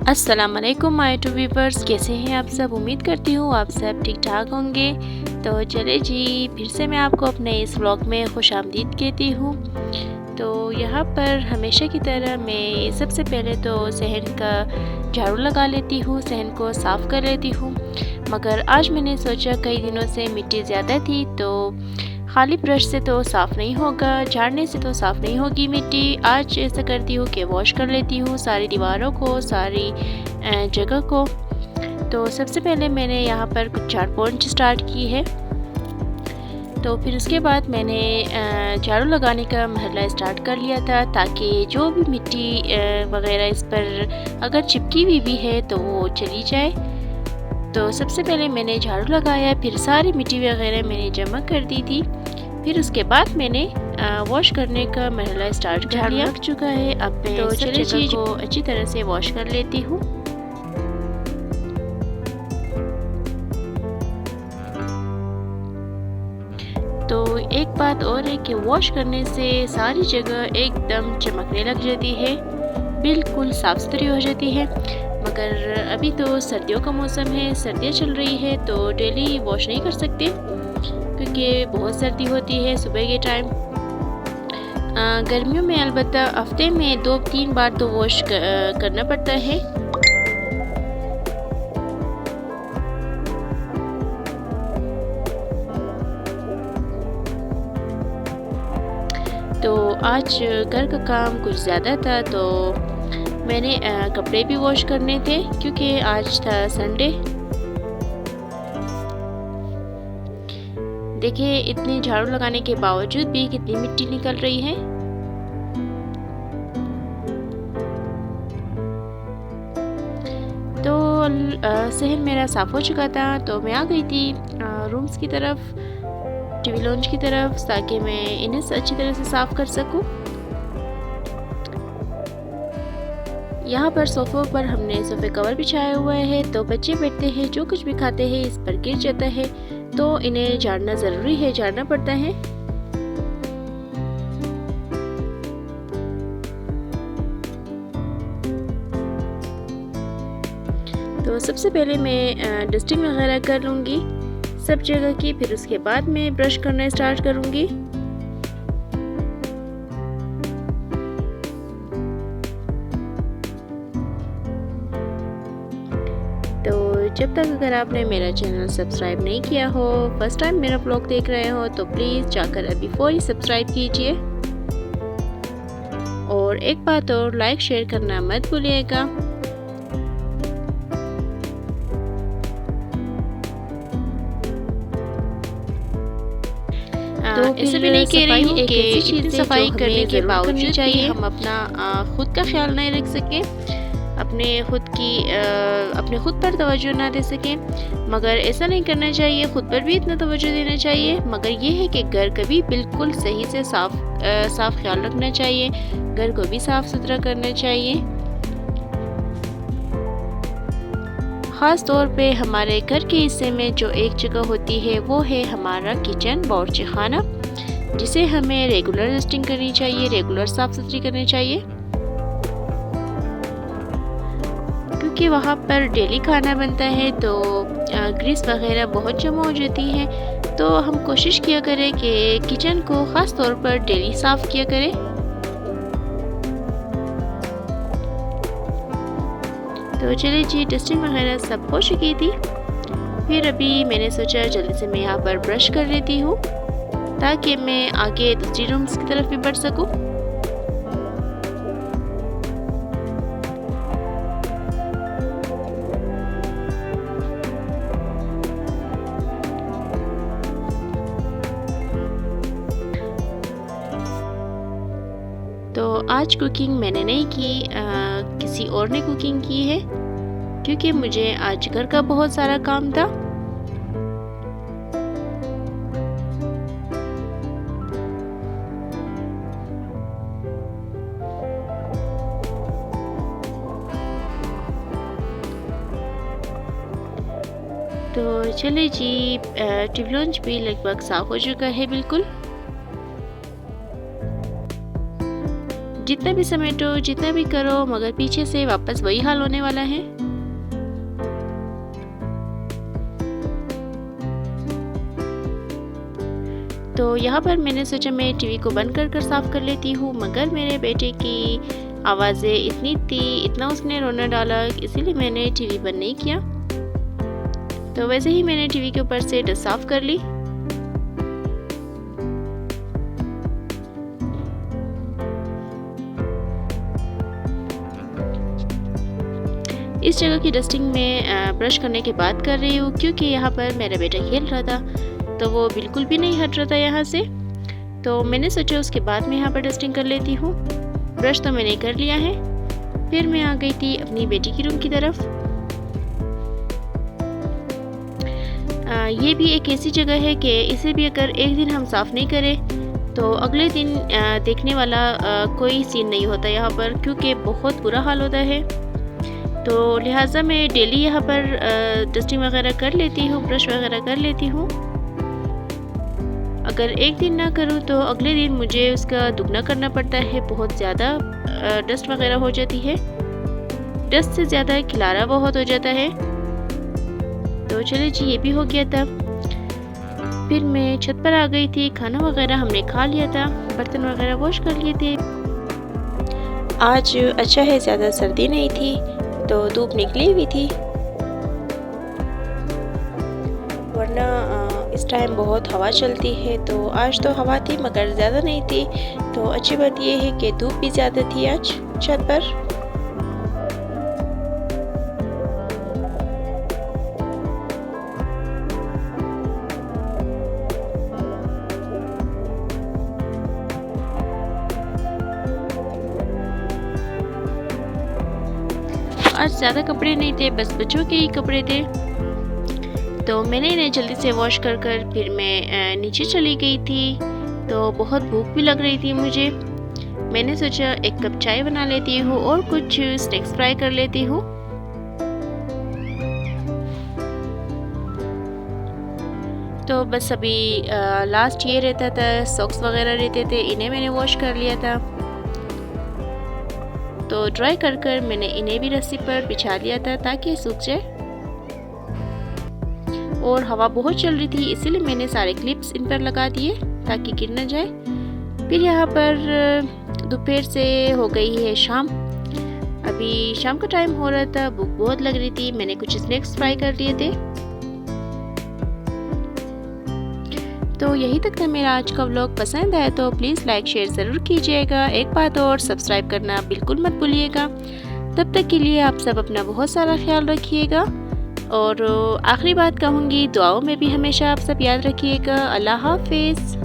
अस्सलाम वालेकुम my to viewers, कैसे हैं आप सब। उम्मीद करती हूँ आप सब ठीक ठाक होंगे। तो चले जी, फिर से मैं आपको अपने इस व्लॉग में खुशामदीद कहती हूँ। तो यहाँ पर हमेशा की तरह मैं सबसे पहले तो सहन का झाड़ू लगा लेती हूँ, सहन को साफ़ कर लेती हूँ। मगर आज मैंने सोचा कई दिनों से मिट्टी ज़्यादा थी तो खाली ब्रश से तो साफ़ नहीं होगा, झाड़ने से तो साफ़ नहीं होगी मिट्टी। आज ऐसा करती हूँ कि वॉश कर लेती हूँ सारी दीवारों को, सारी जगह को। तो सबसे पहले मैंने यहाँ पर कुछ झाड़ पोंछ स्टार्ट की है। तो फिर उसके बाद मैंने झाड़ू लगाने का महला स्टार्ट कर लिया था, ताकि जो भी मिट्टी वगैरह इस पर अगर चिपकी हुई भी है तो वो चली जाए। तो सबसे पहले मैंने झाड़ू लगाया, फिर सारी मिट्टी वगैरह मैंने जमा कर दी थी। फिर उसके बाद मैंने वॉश करने का मरहला स्टार्ट कर लिया। लग चुका है, अब मैं तो सब जगह को अच्छी तरह से वॉश कर लेती हूँ। तो एक बात और है कि वॉश करने से सारी जगह एकदम चमकने लग जाती है, बिल्कुल साफ़ सुथरी हो जाती है। मगर अभी तो सर्दियों का मौसम है, सर्दियाँ चल रही है तो डेली वॉश नहीं कर सकते क्योंकि बहुत सर्दी होती है सुबह के टाइम। गर्मियों में अलबत्ता हफ्ते में 2-3 बार तो वॉश करना पड़ता है। तो आज घर का काम कुछ ज़्यादा था तो मैंने कपड़े भी वॉश करने थे क्योंकि आज था संडे। देखिए इतनी झाड़ू लगाने के बावजूद भी कितनी मिट्टी निकल रही है। तो सहन मेरा साफ़ हो चुका था तो मैं आ गई थी रूम्स की तरफ, टीवी लॉन्च की तरफ, ताकि मैं इन्हें अच्छी तरह से साफ़ कर सकूं। यहाँ पर सोफ़ों पर हमने सोफ़े कवर बिछाया हुआ है तो बच्चे बैठते हैं, जो कुछ भी खाते हैं इस पर गिर जाता है, तो इन्हें झाड़ना ज़रूरी है, झाड़ना पड़ता है। तो सबसे पहले मैं डस्टिंग वगैरह कर लूँगी सब जगह की, फिर उसके बाद मैं ब्रश करना स्टार्ट करूँगी। तो जब तक अगर आपने मेरा चैनल सब्सक्राइब नहीं किया हो, फर्स्ट टाइम मेरा ब्लॉग देख रहे हो, तो प्लीज़ जाकर अभी फौरी सब्सक्राइब कीजिए। और एक बात और, लाइक शेयर करना मत भूलिएगा। तो ऐसे भी नहीं कह रही हूँ कि इतनी सफाई करने के बावजूद चाहिए हम अपना खुद का ख्याल नहीं रख सके, अपने खुद पर तवज्जो ना दे सके। मगर ऐसा नहीं करना चाहिए, खुद पर भी इतना तवज्जो देना चाहिए। मगर ये है कि घर का भी बिल्कुल सही से साफ ख्याल रखना चाहिए, घर को भी साफ़ सुथरा करना चाहिए। ख़ास तौर पे हमारे घर के हिस्से में जो एक जगह होती है वो है हमारा किचन, बावर्ची खाना, जिसे हमें रेगुलर डस्टिंग करनी चाहिए, रेगुलर साफ़ सुथरी करनी चाहिए, क्योंकि वहाँ पर डेली खाना बनता है तो ग्रीस वगैरह बहुत जमा हो जाती है। तो हम कोशिश किया करें कि किचन को ख़ास तौर पर डेली साफ़ किया करें। तो चलिए जी, डस्टिंग वगैरह सब हो चुकी थी। फिर अभी मैंने सोचा जल्दी से मैं यहाँ पर ब्रश कर लेती हूँ ताकि मैं आगे दूसरी रूम्स की तरफ भी बढ़ सकूँ। तो आज कुकिंग मैंने नहीं की, किसी और ने कुकिंग की है क्योंकि मुझे आज घर का बहुत सारा काम था। तो चले जी, टीवी लॉन्च भी लगभग साफ़ हो चुका है बिल्कुल। जितना भी समेटो, जितना भी करो, मगर पीछे से वापस वही हाल होने वाला है। तो यहाँ पर मैंने सोचा मैं टीवी को बंद कर साफ़ कर लेती हूँ, मगर मेरे बेटे की आवाज़ें इतनी थी, इतना उसने रोना डाला, इसीलिए मैंने टीवी बंद नहीं किया। तो वैसे ही मैंने टीवी के ऊपर से डस्ट साफ़ कर ली। इस जगह की डस्टिंग में ब्रश करने के बाद कर रही हूँ, क्योंकि यहाँ पर मेरा बेटा खेल रहा था तो वो बिल्कुल भी नहीं हट रहा था यहाँ से। तो मैंने सोचा उसके बाद मैं यहाँ पर डस्टिंग कर लेती हूँ। ब्रश तो मैंने कर लिया है। फिर मैं आ गई थी अपनी बेटी की रूम की तरफ। ये भी एक ऐसी जगह है कि इसे भी अगर एक दिन हम साफ़ नहीं करें तो अगले दिन देखने वाला कोई सीन नहीं होता यहाँ पर, क्योंकि बहुत बुरा हाल होता है। तो लिहाजा मैं डेली यहाँ पर डस्टिंग वगैरह कर लेती हूँ, ब्रश वगैरह कर लेती हूँ। अगर एक दिन ना करूँ तो अगले दिन मुझे उसका दुगना करना पड़ता है, बहुत ज़्यादा डस्ट वगैरह हो जाती है। डस्ट से ज़्यादा खिलारा बहुत हो जाता है। तो चलिए जी, ये भी हो गया था। फिर मैं छत पर आ गई थी। खाना वगैरह हमने खा लिया था, बर्तन वगैरह वॉश कर लिए थे। आज अच्छा है, ज़्यादा सर्दी नहीं थी तो धूप निकली हुई थी, वरना इस टाइम बहुत हवा चलती है। तो आज तो हवा थी मगर ज़्यादा नहीं थी। तो अच्छी बात यह है कि धूप भी ज़्यादा थी आज छत पर। आज ज़्यादा कपड़े नहीं थे, बस बच्चों के ही कपड़े थे। तो मैंने इन्हें जल्दी से वॉश कर फिर मैं नीचे चली गई थी। तो बहुत भूख भी लग रही थी मुझे। मैंने सोचा एक कप चाय बना लेती हूँ और कुछ स्नैक्स फ्राई कर लेती हूँ। तो बस अभी लास्ट ये रहता था, सॉक्स वगैरह रहते थे, इन्हें मैंने वॉश कर लिया था। तो ड्राई कर मैंने इन्हें भी रस्सी पर बिछा लिया था ताकि सूख जाए। और हवा बहुत चल रही थी, इसीलिए मैंने सारे क्लिप्स इन पर लगा दिए ताकि गिर न जाए। फिर यहाँ पर दोपहर से हो गई है शाम। अभी शाम का टाइम हो रहा था, भूख बहुत लग रही थी। मैंने कुछ स्नैक्स फ्राई कर लिए थे। तो यही तक था मेरा आज का व्लॉग। पसंद आया तो प्लीज़ लाइक शेयर ज़रूर कीजिएगा। एक बात और, सब्सक्राइब करना बिल्कुल मत भूलिएगा। तब तक के लिए आप सब अपना बहुत सारा ख्याल रखिएगा। और आखिरी बात कहूँगी, दुआओं में भी हमेशा आप सब याद रखिएगा। अल्लाह हाफिज़।